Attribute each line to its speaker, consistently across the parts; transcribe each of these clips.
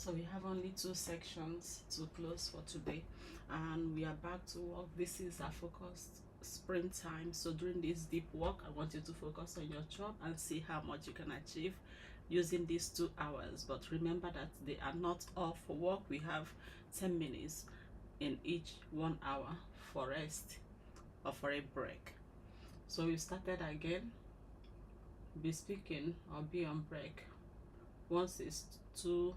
Speaker 1: So we have only two sections to close for today, and we are back to work. This is our focused sprint time. So during this deep work, I want you to focus on your job and see how much you can achieve using these 2 hours. But remember that they are not all for work. We have 10 minutes in each 1 hour for rest or for a break. So we started again. Be speaking or be on break once it's 2:50.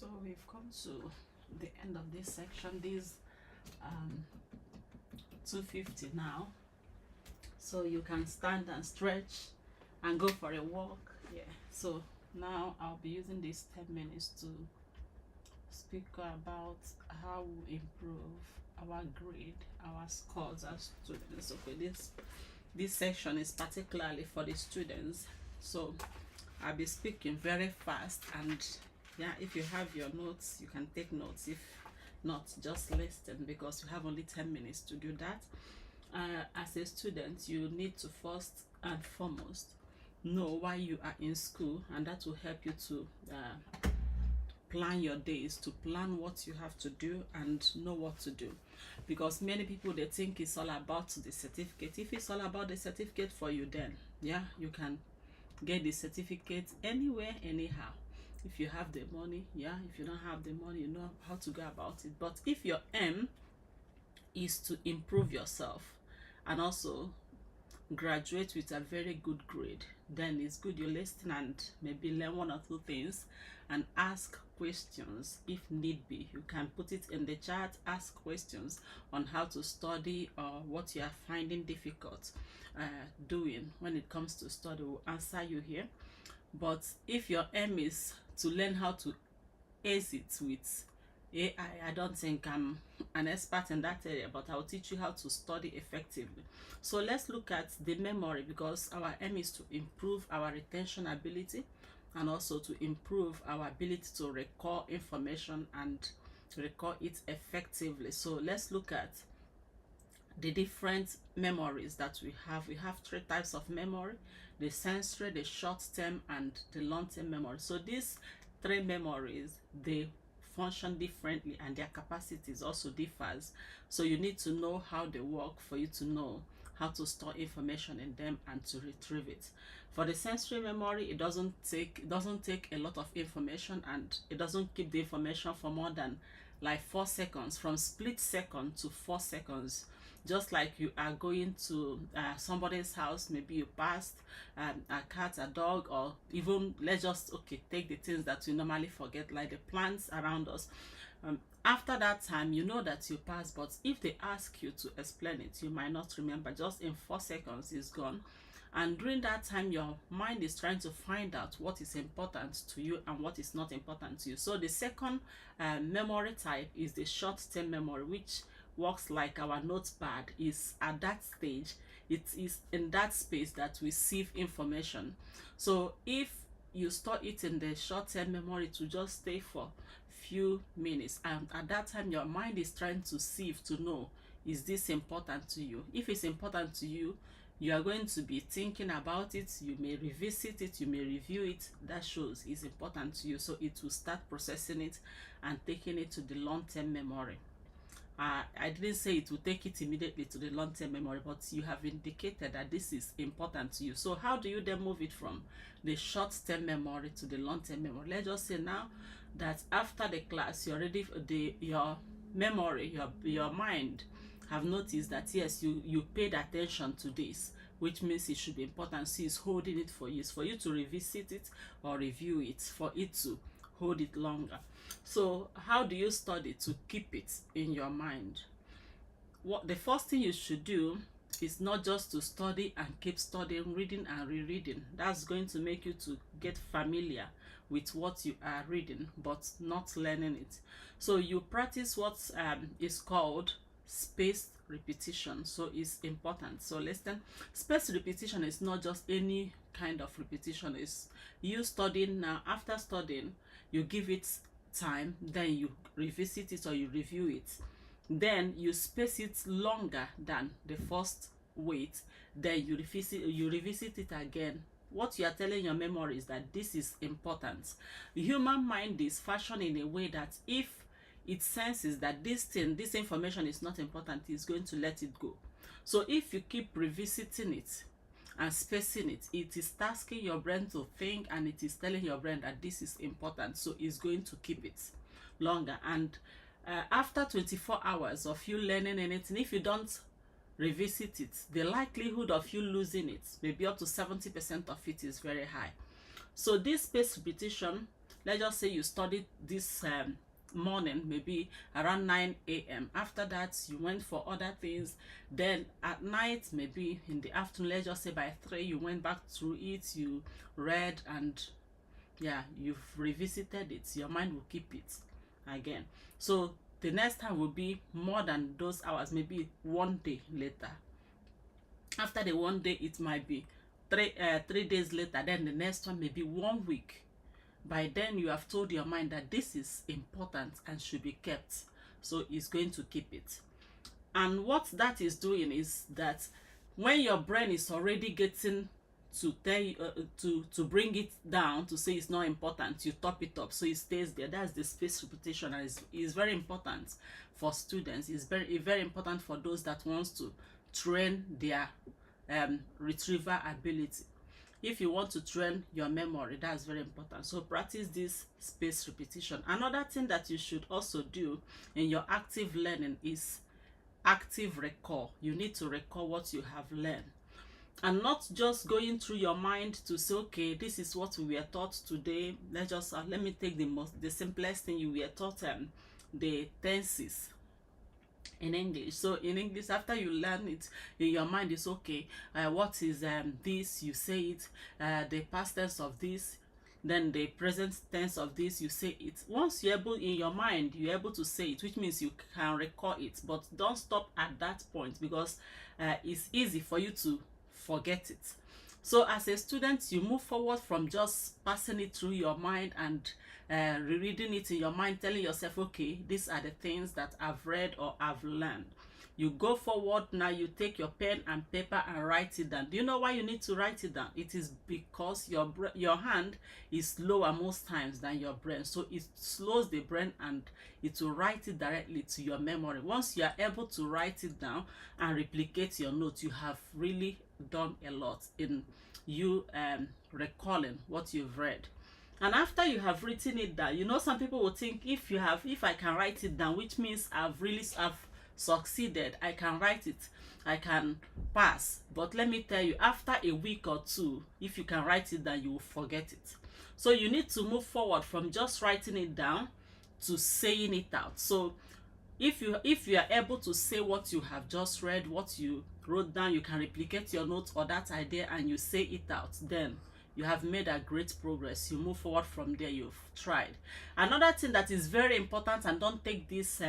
Speaker 1: So we've come to the end of this section. This 250 now. So you can stand and stretch and go for a walk. Yeah. So now I'll be using these 10 minutes to speak about how we improve our grade, our scores as students. Okay, this section is particularly for the students, so I'll be speaking very fast, and yeah, if you have your notes you can take notes. If not, just listen, because you have only 10 minutes to do that. As a student, you need to first and foremost know why you are in school, and that will help you to plan your days, to plan what you have to do and know what to do. Because many people, they think it's all about the certificate. If it's all about the certificate for you, then yeah, you can get the certificate anywhere, anyhow. If you have the money, yeah. If you don't have the money, you know how to go about it. But if your aim is to improve yourself and also graduate with a very good grade, then it's good you listen and maybe learn one or two things and ask questions if need be. You can put it in the chat, ask questions on how to study or what you are finding difficult doing when it comes to study. We'll answer you here. But if your aim is to learn how to ace it with AI, I don't think I'm an expert in that area, but I'll teach you how to study effectively. So let's look at the memory, because our aim is to improve our retention ability and also to improve our ability to recall information and recall it effectively. So let's look at the different memories that we have. We have 3 types of memory: the sensory, the short-term, and the long-term memory. So these 3 memories, they function differently and their capacities also differs. So you need to know how they work for you to know how to store information in them and to retrieve it. For the sensory memory, it doesn't take a lot of information, and it doesn't keep the information for more than like 4 seconds, from split second to 4 seconds. Just like you are going to somebody's house, maybe you passed a cat, a dog, or even, let's just take the things that we normally forget, like the plants around us. After that time, you know that you passed, but if they ask you to explain it, you might not remember. Just in 4 seconds it's gone. And during that time, your mind is trying to find out what is important to you and what is not important to you. So the second memory type is the short-term memory, which works like our notepad. Is at that stage, it is in that space that we sieve information. So if you store it in the short-term memory, to just stay for few minutes, and at that time your mind is trying to sieve to know, is this important to you? If it's important to you, you are going to be thinking about it. You may revisit it, you may review it. That shows it's important to you, so it will start processing it and taking it to the long-term memory. I didn't say it will take it immediately to the long-term memory, but you have indicated that this is important to you. So how do you then move it from the short-term memory to the long-term memory? Let's just say now that after the class, you're ready for your memory, your mind have noticed that yes, you paid attention to this, which means it should be important. So it's holding it for you. It's for you to revisit it or review it, for it to hold it longer. So how do you study to keep it in your mind? What the first thing you should do is not just to study and keep studying, reading and rereading. That's going to make you to get familiar with what you are reading, but not learning it. So you practice what is called spaced repetition. So it's important. So listen, spaced repetition is not just any kind of repetition. It's you studying now. After studying, you give it time, then you revisit it or you review it, then you space it longer than the first wait, then you revisit it again. What you are telling your memory is that this is important. The human mind is fashioned in a way that if it senses that this information is not important, it's going to let it go. So if you keep revisiting it and spacing it, it is tasking your brain to think, and it is telling your brain that this is important, so it's going to keep it longer. And after 24 hours of you learning anything, if you don't revisit it, the likelihood of you losing it, maybe up to 70% of it, is very high. So this spaced repetition let's just say you studied this morning, maybe around 9 a.m. After that, you went for other things. Then at night, maybe in the afternoon, let's just say by 3, you went back through it, you read, and yeah, you've revisited it. Your mind will keep it again. So the next time will be more than those hours, maybe 1 day later. After the 1 day, it might be 3 days later. Then the next one may be 1 week. By then you have told your mind that this is important and should be kept, so it's going to keep it. And what that is doing is that when your brain is already getting to tell you, to bring it down, to say it's not important, you top it up so it stays there. That's the space repetition, and is very important for students. It's very important for those that wants to train their retrieval ability. If you want to train your memory, that's very important. So practice this space repetition. Another thing that you should also do in your active learning is active recall. You need to recall what you have learned, and not just going through your mind to say, okay, this is what we were taught today. Let me take the simplest thing. You were taught the tenses in English. So in English, after you learn it in your mind, is okay, what is this, you say it, the past tense of this, then the present tense of this, you say it. Once you're able in your mind, you're able to say it, which means you can recall it. But don't stop at that point, because it's easy for you to forget it. So as a student, you move forward from just passing it through your mind and rereading it in your mind, telling yourself, okay, these are the things that I've read or I've learned. You go forward now, you take your pen and paper and write it down. Do you know why you need to write it down? It is because your hand is slower most times than your brain. So it slows the brain and it will write it directly to your memory. Once you are able to write it down and replicate your notes, you have really done a lot in you recalling what you've read. And after you have written it down, you know, some people will think, if I can write it down, which means I've succeeded, I can write it, I can pass. But let me tell you, after a week or two, if you can write it down, you will forget it. So you need to move forward from just writing it down to saying it out. So if you are able to say what you have just read, what you wrote down, you can replicate your notes or that idea and you say it out, then you have made a great progress. You move forward from there. You've tried. Another thing that is very important, and don't take this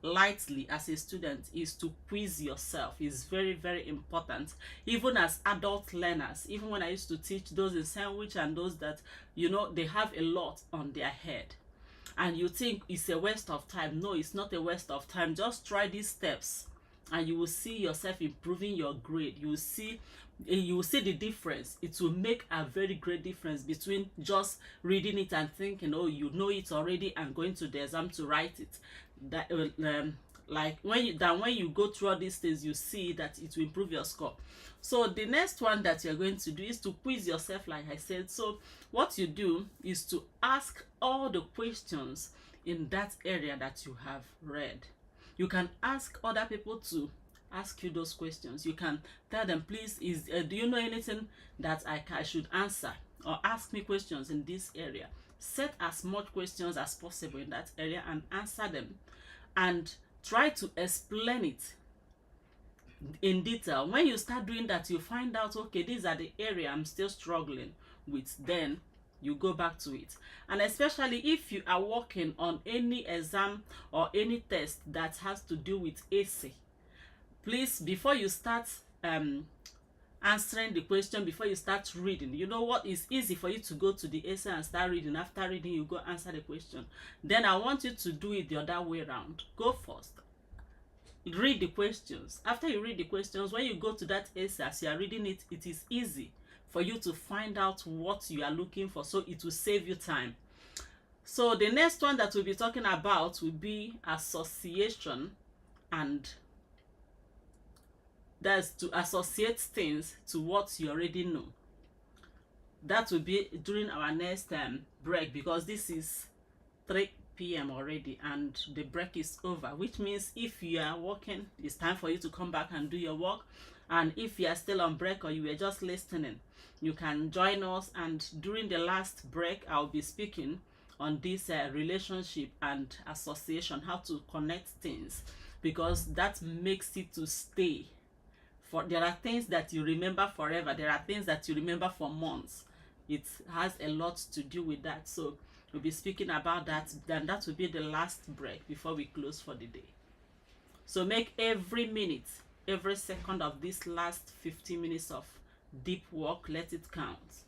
Speaker 1: lightly as a student, is to quiz yourself. Is very important. Even as adult learners, even when I used to teach those in sandwich and those that, you know, they have a lot on their head and you think it's a waste of time. No, it's not a waste of time. Just try these steps and you will see yourself improving your grade. You will see the difference. It will make a very great difference between just reading it and thinking, oh, you know it already, and going to the exam to write it. That like when you go through all these things, you see that it will improve your score. So the next one that you're going to do is to quiz yourself, like I said. So what you do is to ask all the questions in that area that you have read. You can ask other people to ask you those questions. You can tell them, please, do you know anything that I should answer, or ask me questions in this area. Set as much questions as possible in that area and answer them, and try to explain it in detail. When you start doing that, you find out, okay, these are the area I'm still struggling with. Then you go back to it. And especially if you are working on any exam or any test that has to do with essay, please, before you start answering the question, before you start reading, you know what, is easy for you to go to the essay and start reading. After reading, you go answer the question. Then I want you to do it the other way around. Go first, read the questions. After you read the questions, when you go to that essay, as you are reading it, it is easy for you to find out what you are looking for, so it will save you time. So the next one that we'll be talking about will be association, and that's to associate things to what you already know. That will be during our next break, because this is 3 p.m. already and the break is over, which means if you are working, it's time for you to come back and do your work. And if you are still on break or you were just listening, you can join us, and during the last break I'll be speaking on this relationship and association, how to connect things, because that makes it to stay. For there are things that you remember forever, there are things that you remember for months. It has a lot to do with that. So we'll be speaking about that, then that will be the last break before we close for the day. So make every minute, every second of this last 15 minutes of deep work, let it count.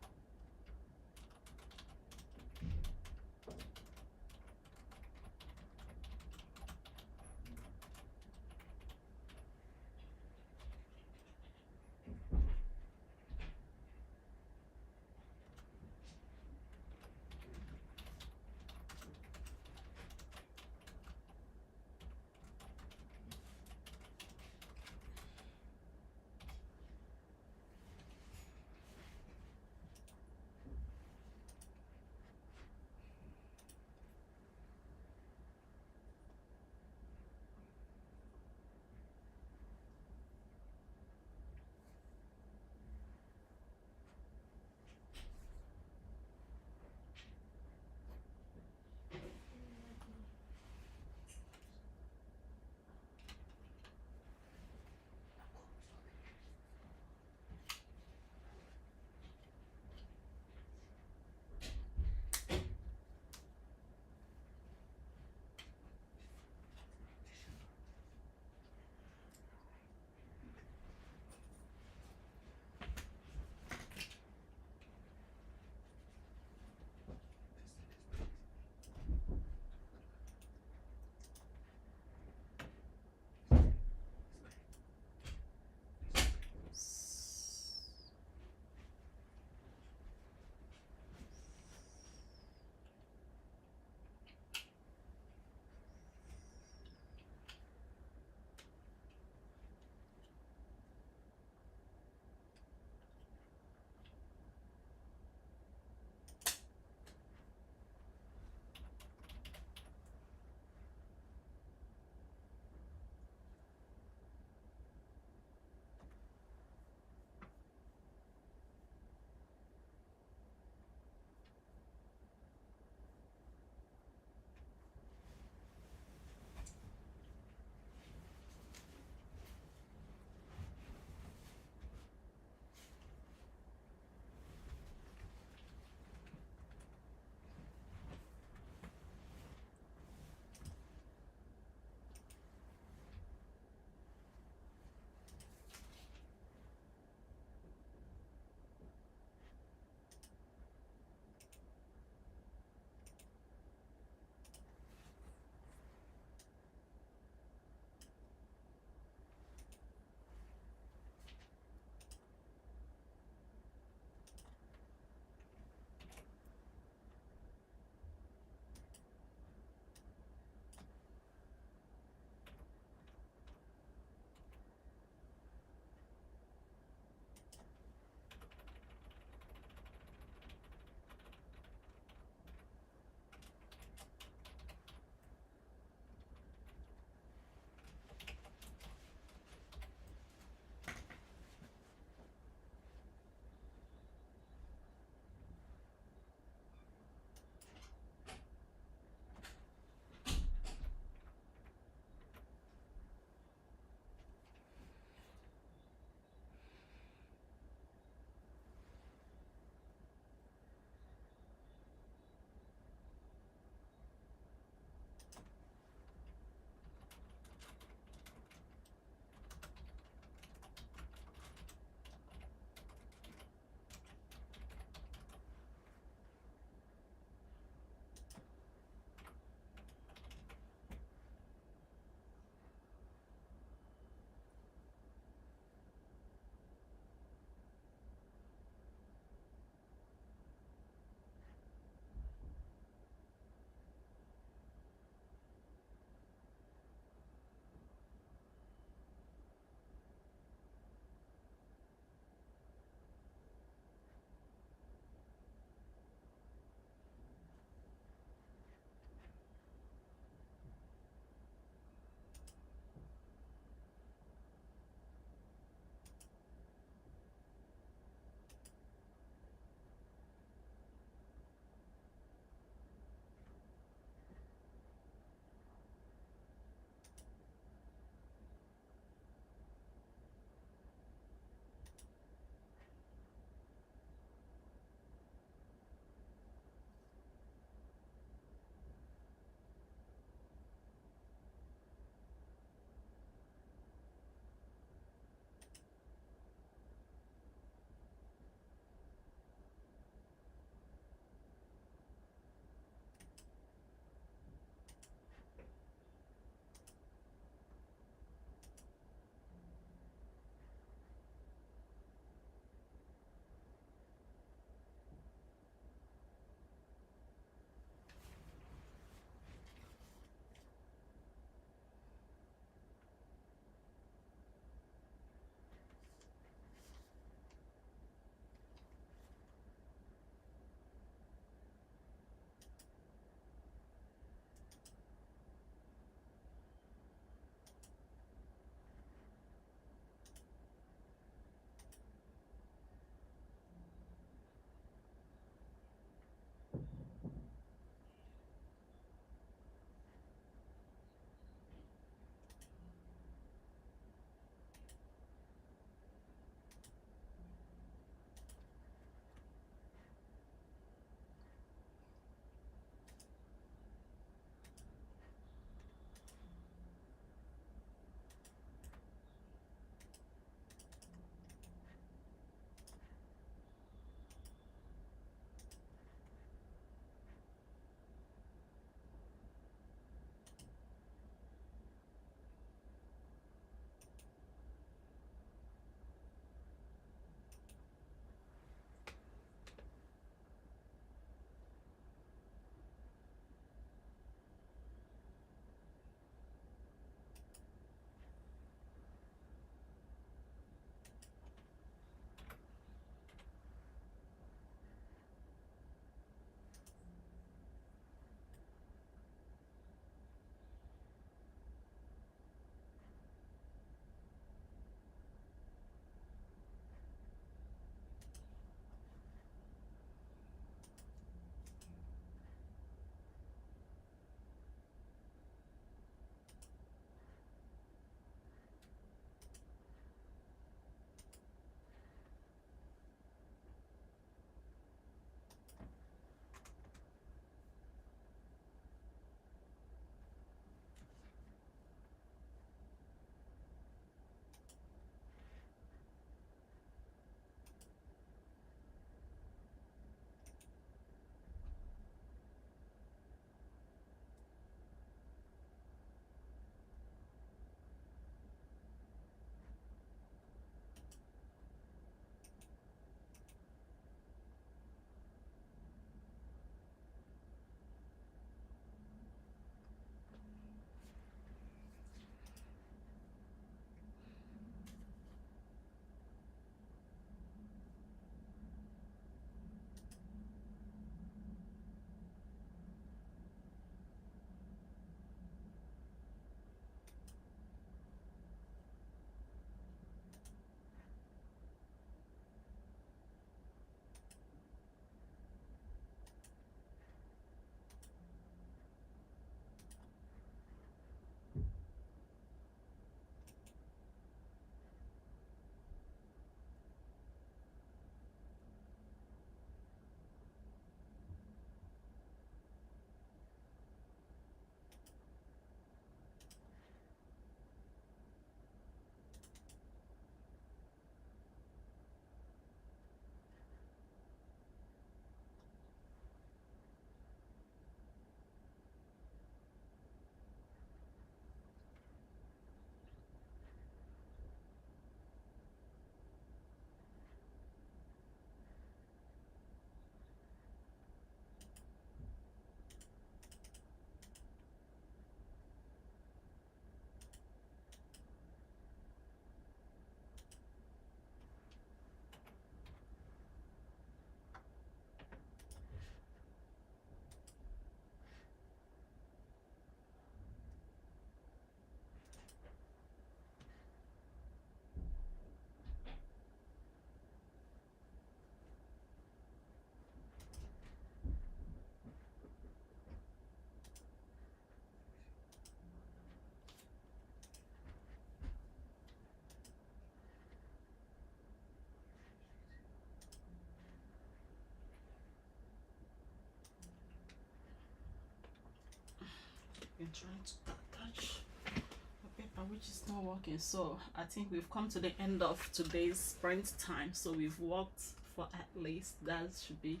Speaker 1: been trying to attach a paper which is not working. So I think we've come to the end of today's sprint time. So we've worked for at least, that should be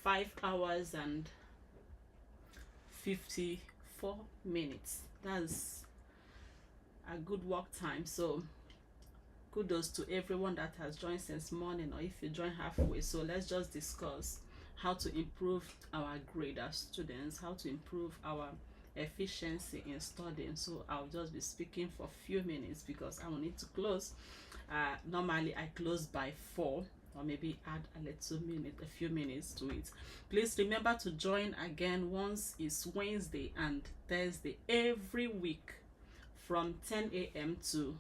Speaker 1: 5 hours and 54 minutes. That's a good work time. So kudos to everyone that has joined since morning, or if you join halfway. So let's just discuss how to improve our grade as students, how to improve our efficiency in studying. So I'll just be speaking for a few minutes because I will need to close. Normally I close by 4, or maybe add a few minutes to it. Please remember to join again once it's Wednesday and Thursday every week from 10 a.m. to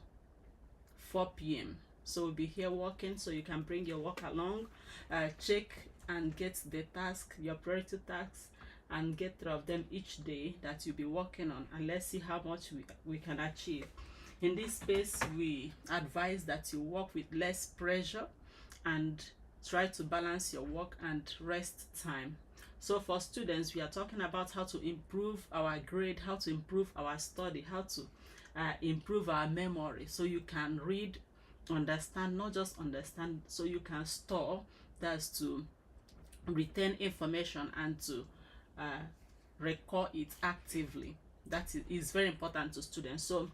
Speaker 1: 4 p.m. So we'll be here working, so you can bring your work along, check and get the task, your priority tasks, and get 3 of them each day that you'll be working on, and let's see how much we can achieve. In this space, we advise that you work with less pressure and try to balance your work and rest time. So for students, we are talking about how to improve our grade, how to improve our study, how to improve our memory, so you can read, understand, not just understand, so you can store, that's to retain information and to record it actively. That is very important to students. So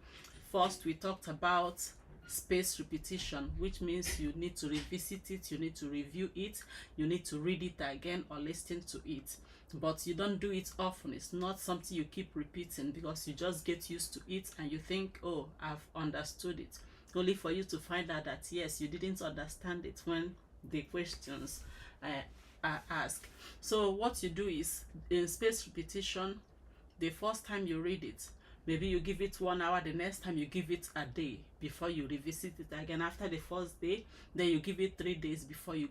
Speaker 1: first we talked about space repetition, which means you need to revisit it, you need to review it, you need to read it again or listen to it, but you don't do it often. It's not something you keep repeating because you just get used to it and you think, oh, I've understood it, only for you to find out that yes, you didn't understand it when the questions are asked. So what you do is, in space repetition, the first time you read it, maybe you give it 1 hour, the next time you give it a day before you revisit it again. After the first day, then you give it 3 days before you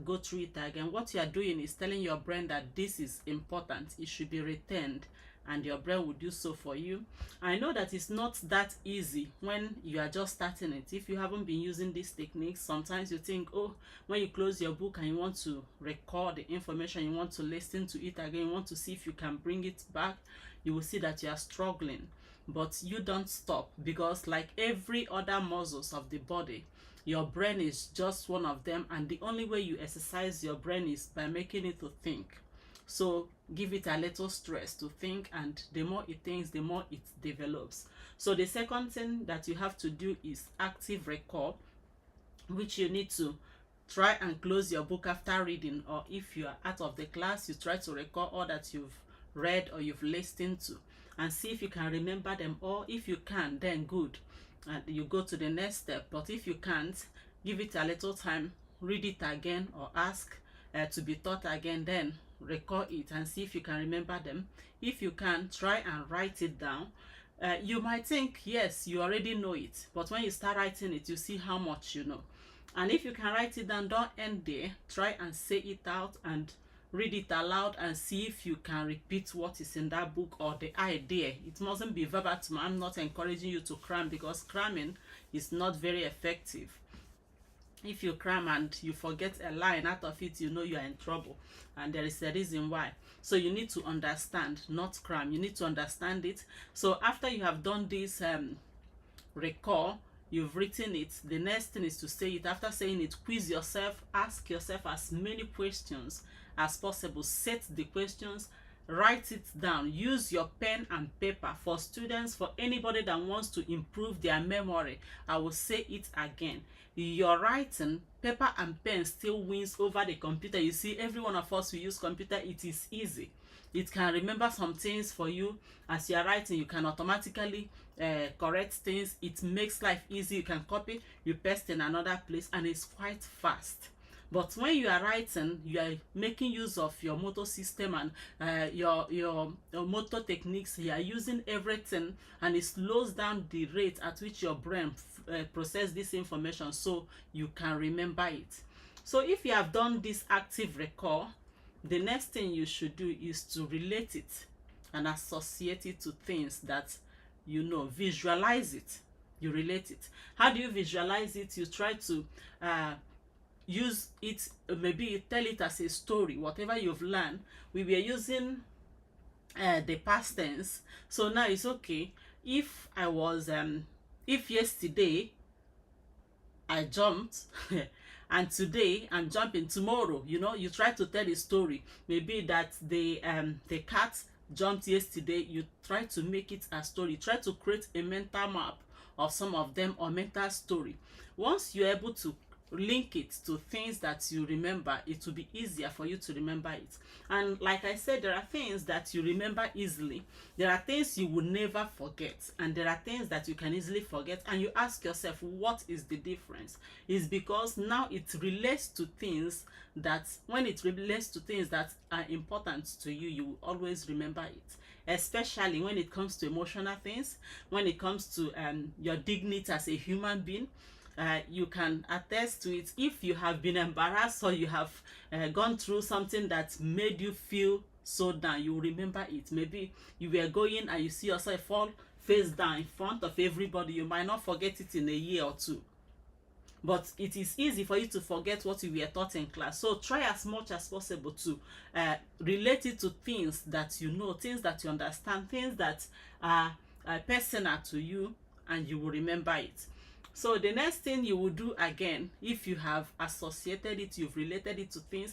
Speaker 1: go through it again. What you are doing is telling your brain that this is important, it should be retained, and your brain will do so for you. I know that it's not that easy when you are just starting it. If you haven't been using these techniques, sometimes you think, oh, when you close your book and you want to record the information, you want to listen to it again, you want to see if you can bring it back, you will see that you are struggling. But you don't stop, because like every other muscles of the body, your brain is just one of them, and the only way you exercise your brain is by making it to think. So give it a little stress to think, and the more it thinks, the more it develops. So the second thing that you have to do is active recall, which you need to try and close your book after reading, or if you are out of the class, you try to recall all that you've read or you've listened to and see if you can remember them all. If you can, then good, and you go to the next step. But if you can't, give it a little time, read it again, or ask to be taught again, then record it and see if you can remember them. If you can, try and write it down. You might think, yes, you already know it, but when you start writing it, you see how much you know. And if you can write it down, don't end there. Try and say it out and read it aloud and see if you can repeat what is in that book or the idea. It mustn't be verbatim. I'm not encouraging you to cram, because cramming is not very effective. If you cram and you forget a line out of it, you know you are in trouble, and there is a reason why. So you need to understand, not cram. You need to understand it. So after you have done this recall, you've written it, the next thing is to say it. After saying it, quiz yourself, ask yourself as many questions as possible. Set the questions, write it down, use your pen and paper. For students, for anybody that wants to improve their memory, I will say it again, your writing, paper and pen still wins over the computer. You see, every one of us who use computer, it is easy. It can remember some things for you. As you are writing, you can automatically correct things. It makes life easy. You can copy, you paste in another place, and it's quite fast. But when you are writing, you are making use of your motor system and your motor techniques. You are using everything, and it slows down the rate at which your brain process this information, so you can remember it. So if you have done this active recall, the next thing you should do is to relate it and associate it to things that you know. Visualize it. You relate it. How do you visualize it? You try to use it, maybe tell it as a story. Whatever you've learned, we were using the past tense. So now it's okay if I was if yesterday I jumped and today I'm jumping tomorrow. You know, you try to tell a story. Maybe that the cat jumped yesterday. You try to make it a story. Try to create a mental map of some of them, or mental story. Once you're able to link it to things that you remember, it will be easier for you to remember it. And like I said, there are things that you remember easily, there are things you will never forget, and there are things that you can easily forget. And you ask yourself, what is the difference? Is because now it relates to things that, when it relates to things that are important to you, you will always remember it. Especially when it comes to emotional things, when it comes to your dignity as a human being. You can attest to it. If you have been embarrassed, or you have gone through something that made you feel so down, you remember it. Maybe you were going and you see yourself fall face down in front of everybody. You might not forget it in a year or two, but it is easy for you to forget what you were taught in class. So try as much as possible to relate it to things that you know, things that you understand, things that are personal to you, and you will remember it. So the next thing you will do, again, if you have associated it, you've related it to things,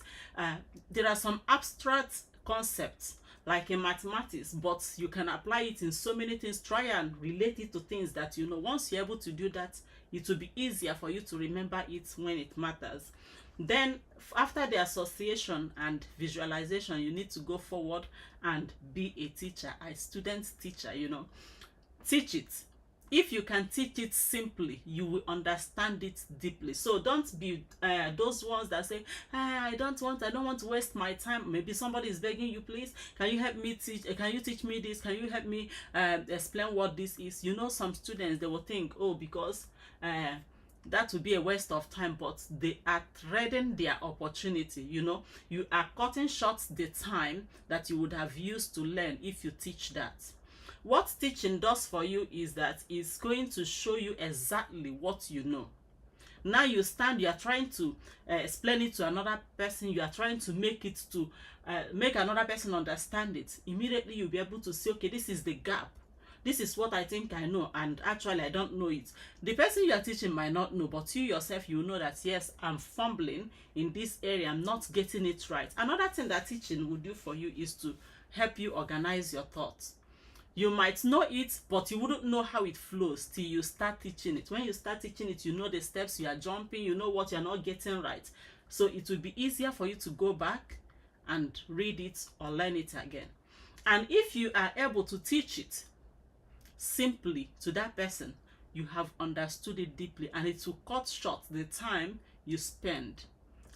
Speaker 1: there are some abstract concepts like in mathematics, but you can apply it in so many things. Try and relate it to things that you know. Once you're able to do that, it will be easier for you to remember it when it matters. Then after the association and visualization, you need to go forward and be a teacher, a student teacher. You know, teach it. If you can teach it simply, you will understand it deeply. So don't be those ones that say, I don't want to waste my time. Maybe somebody is begging you, please, can you help me teach? Can you teach me this? Can you help me explain what this is? You know, some students, they will think, oh, because that would be a waste of time, but they are threading their opportunity. You know, you are cutting short the time that you would have used to learn if you teach that. What teaching does for you is that it's going to show you exactly what you know. Now you stand, you are trying to explain it to another person, you are trying to make it to make another person understand it. Immediately you'll be able to say, okay, this is the gap. This is what I think I know, and actually I don't know it. The person you are teaching might not know, but you yourself, you know that, yes, I'm fumbling in this area, I'm not getting it right. Another thing that teaching will do for you is to help you organize your thoughts. You might know it, but you wouldn't know how it flows till you start teaching it. When you start teaching it, you know the steps you are jumping, you know what you're not getting right. So it will be easier for you to go back and read it or learn it again. And if you are able to teach it simply to that person, you have understood it deeply, and it will cut short the time you spend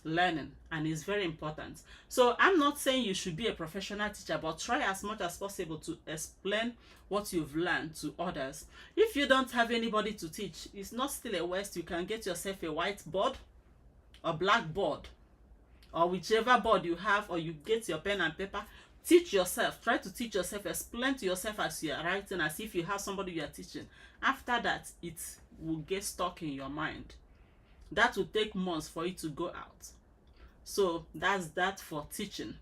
Speaker 1: learning, and it's very important. So I'm not saying you should be a professional teacher, but try as much as possible to explain what you've learned to others. If you don't have anybody to teach, it's not still a waste. You can get yourself a whiteboard or blackboard or whichever board you have, or you get your pen and paper. Teach yourself. Try to teach yourself. Explain to yourself as you are writing, as if you have somebody you are teaching. After that, it will get stuck in your mind. That will take months for it to go out. So that's that for teaching.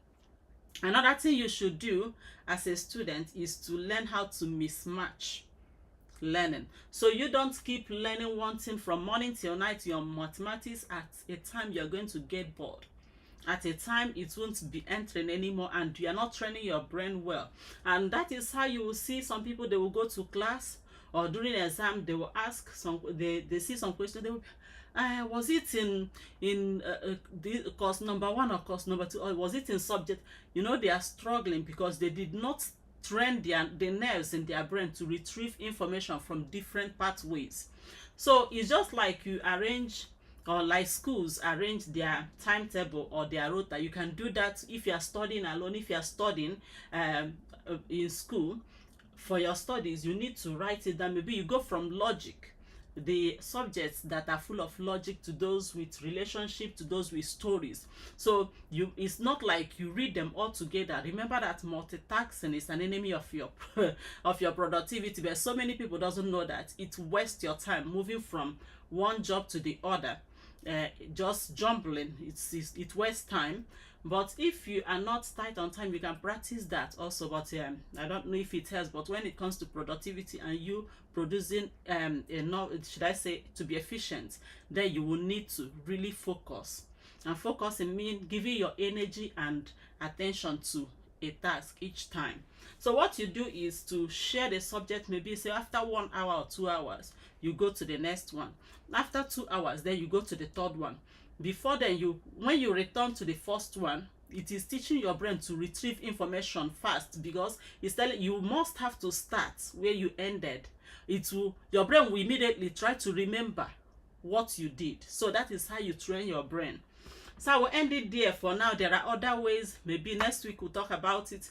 Speaker 1: Another thing you should do as a student is to learn how to mismatch learning. So you don't keep learning one thing from morning till night. Your mathematics, at a time you're going to get bored. At a time it won't be entering anymore, and you are not training your brain well. And that is how you will see some people, they will go to class, or during exam they will ask some, they see some question, they will was it in the course number 1 or course number 2, or was it in subject? You know, they are struggling because they did not train the nerves in their brain to retrieve information from different pathways. So it's just like you arrange, or like schools arrange their timetable or their rota. You can do that if you are studying alone. If you are studying in school for your studies, you need to write it down. Maybe you go from logic, the subjects that are full of logic, to those with relationship, to those with stories. So it's not like you read them all together. Remember that multitasking is an enemy of your of your productivity, but so many people doesn't know that it wastes your time moving from one job to the other. Just jumbling, it wastes time. But if you are not tight on time, you can practice that also. But I don't know if it helps, but when it comes to productivity and you producing enough, should I say, to be efficient, then you will need to really focus. And focusing means giving your energy and attention to a task each time. So what you do is to share the subject. Maybe say after 1 hour or 2 hours you go to the next one, after 2 hours then you go to the third one. Before then, when you return to the first one, it is teaching your brain to retrieve information fast, because it's telling you must have to start where you ended. Your brain will immediately try to remember what you did. So that is how you train your brain. So I will end it there for now. There are other ways. Maybe next week we'll talk about it.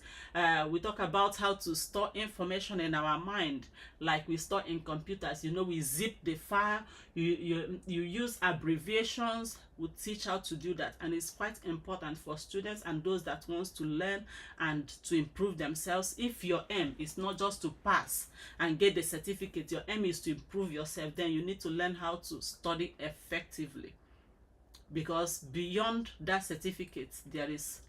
Speaker 1: We talk about how to store information in our mind, like we store in computers. We zip the file. You use abbreviations. We'll teach how to do that, and it's quite important for students and those that wants to learn and to improve themselves. If your aim is not just to pass and get the certificate, your aim is to improve yourself, then you need to learn how to study effectively. Because beyond that certificate, there is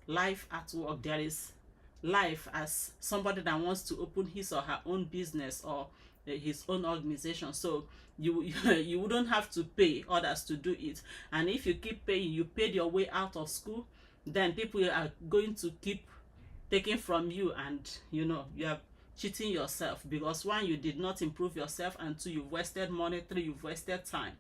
Speaker 1: life at work. There is life as somebody that wants to open his or her own business or his own organization. So you wouldn't have to pay others to do it. And if you keep paying, you paid your way out of school, then people are going to keep taking from you, and you are cheating yourself. Because one, you did not improve yourself, and two, you've wasted money, three, you've wasted time,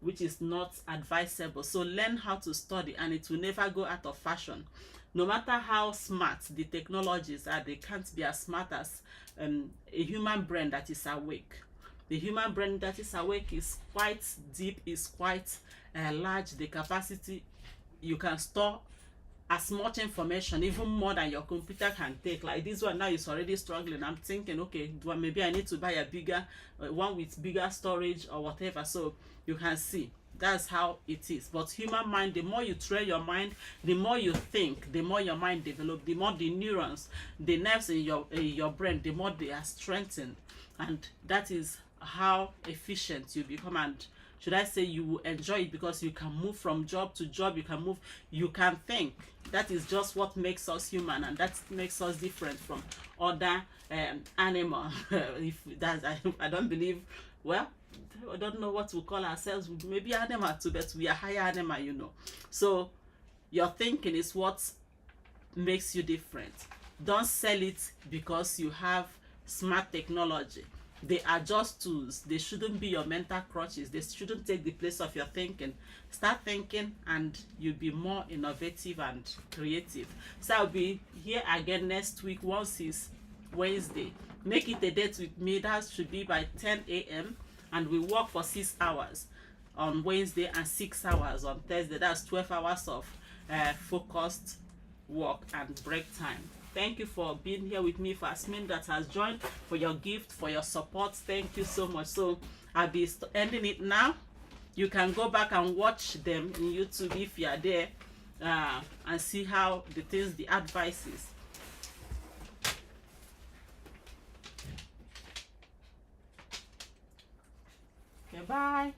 Speaker 1: which is not advisable. So learn how to study, and it will never go out of fashion. No matter how smart the technologies are, they can't be as smart as a human brain that is awake. The human brain that is awake is quite deep, is quite large. The capacity, you can store as much information, even more than your computer can take. Like this one now is already struggling. I'm thinking, okay, well, maybe I need to buy a bigger one with bigger storage or whatever. So you can see that's how it is. But human mind, the more you train your mind, the more you think, the more your mind develops, the more the neurons, the nerves in your brain, the more they are strengthened, and that is how efficient you become. And should I say, you will enjoy it, because you can move from job to job, you can think. That is just what makes us human, and that makes us different from other animals. If that, I don't believe, well, I don't know what we call ourselves. Maybe animal too, but we are higher animal. So your thinking is what makes you different. Don't sell it because you have smart technology. They are just tools. They shouldn't be your mental crutches. They shouldn't take the place of your thinking. Start thinking and you'll be more innovative and creative. So I'll be here again next week. Once is Wednesday, make it a date with me. That should be by 10 a.m. and we work for 6 hours on Wednesday and 6 hours on Thursday. That's 12 hours of focused work and break time. Thank you for being here with me, for Asmin that has joined, for your gift, for your support. Thank you so much. So I'll be ending it now. You can go back and watch them in YouTube if you are there, and see how the advice is. Okay, bye.